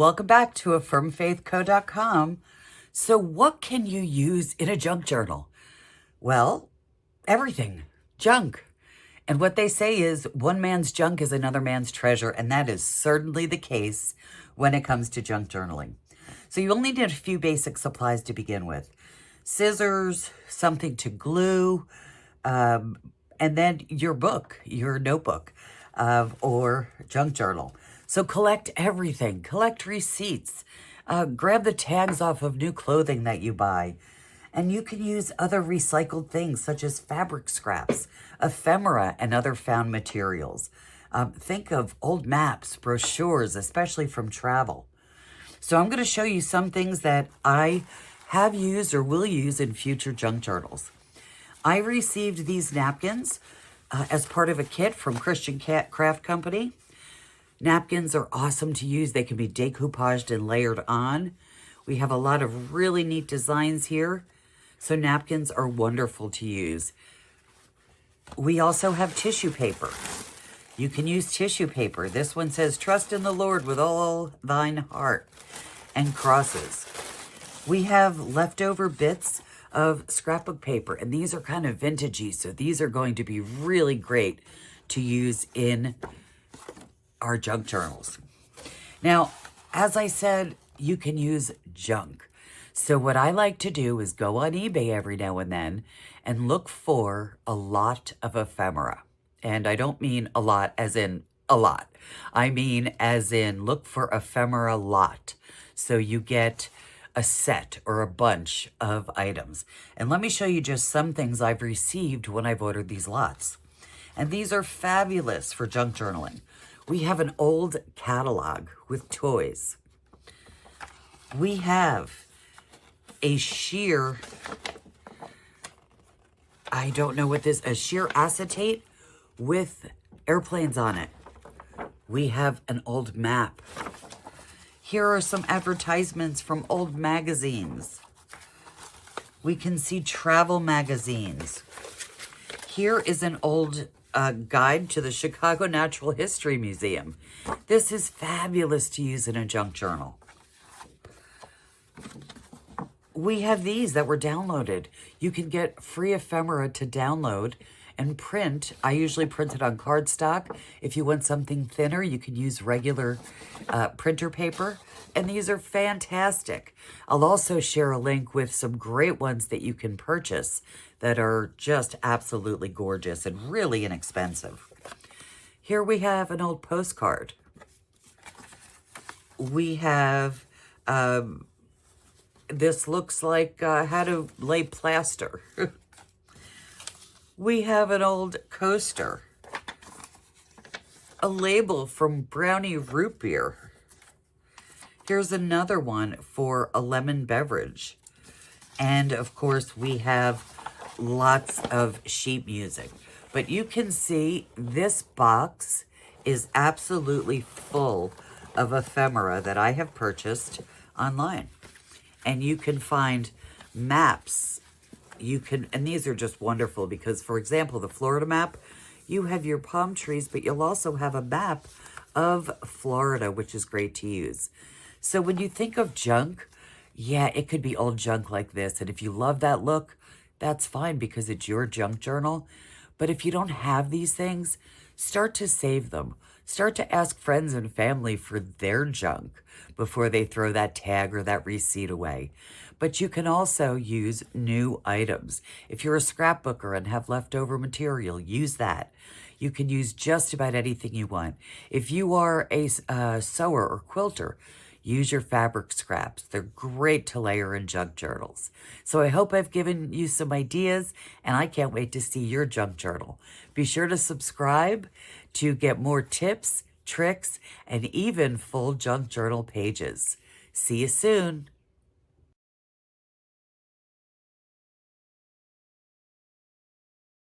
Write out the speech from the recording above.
Welcome back to affirmfaithco.com. So what can you use in a junk journal? Well, everything. Junk. And what they say is one man's junk is another man's treasure, and that is certainly the case when it comes to junk journaling. So you only need a few basic supplies to begin with. Scissors, something to glue, and then your book, your notebook, or junk journal. So collect everything. Collect receipts. Grab the tags off of new clothing that you buy. And you can use other recycled things such as fabric scraps, ephemera, and other found materials. Think of old maps, brochures, especially from travel. So I'm going to show you some things that I have used or will use in future junk journals. I received these napkins as part of a kit from Christian Craft Company. Napkins are awesome to use. They can be decoupaged and layered on. We have a lot of really neat designs here. So napkins are wonderful to use. We also have tissue paper. You can use tissue paper. This one says, "Trust in the Lord with all thine heart," and crosses. We have leftover bits of scrapbook paper, and these are kind of vintagey, so these are going to be really great to use in our junk journals. Now, as I said, you can use junk. So what I like to do is go on eBay every now and then and look for a lot of ephemera. And I don't mean a lot as in a lot. I mean as in look for ephemera lot. So you get a set or a bunch of items. And let me show you just some things I've received when I've ordered these lots. And these are fabulous for junk journaling. We have an old catalog with toys. We have a sheer, I don't know what this, a sheer acetate with airplanes on it. We have an old map. Here are some advertisements from old magazines. We can see travel magazines. Here is an old guide to the Chicago Natural History Museum. This is fabulous to use in a junk journal. We have these that were downloaded. You can get free ephemera to download and print. I usually print it on cardstock. If you want something thinner, you can use regular printer paper. And these are fantastic. I'll also share a link with some great ones that you can purchase that are just absolutely gorgeous and really inexpensive. Here we have an old postcard. We have, this looks like how to lay plaster. We have an old coaster. A label from Brownie Root Beer. Here's another one for a lemon beverage. And of course we have lots of sheet music. But you can see this box is absolutely full of ephemera that I have purchased online. And you can find maps. And these are just wonderful because, for example, the Florida map, you have your palm trees, but you'll also have a map of Florida, which is great to use. So when you think of junk, yeah, it could be old junk like this. And if you love that look, that's fine because it's your junk journal. But if you don't have these things, start to save them. Start to ask friends and family for their junk before they throw that tag or that receipt away. But you can also use new items. If you're a scrapbooker and have leftover material, use that. You can use just about anything you want. If you are a sewer or quilter, use your fabric scraps. They're great to layer in junk journals. So I hope I've given you some ideas, and I can't wait to see your junk journal. Be sure to subscribe to get more tips, tricks, and even full junk journal pages. See you soon.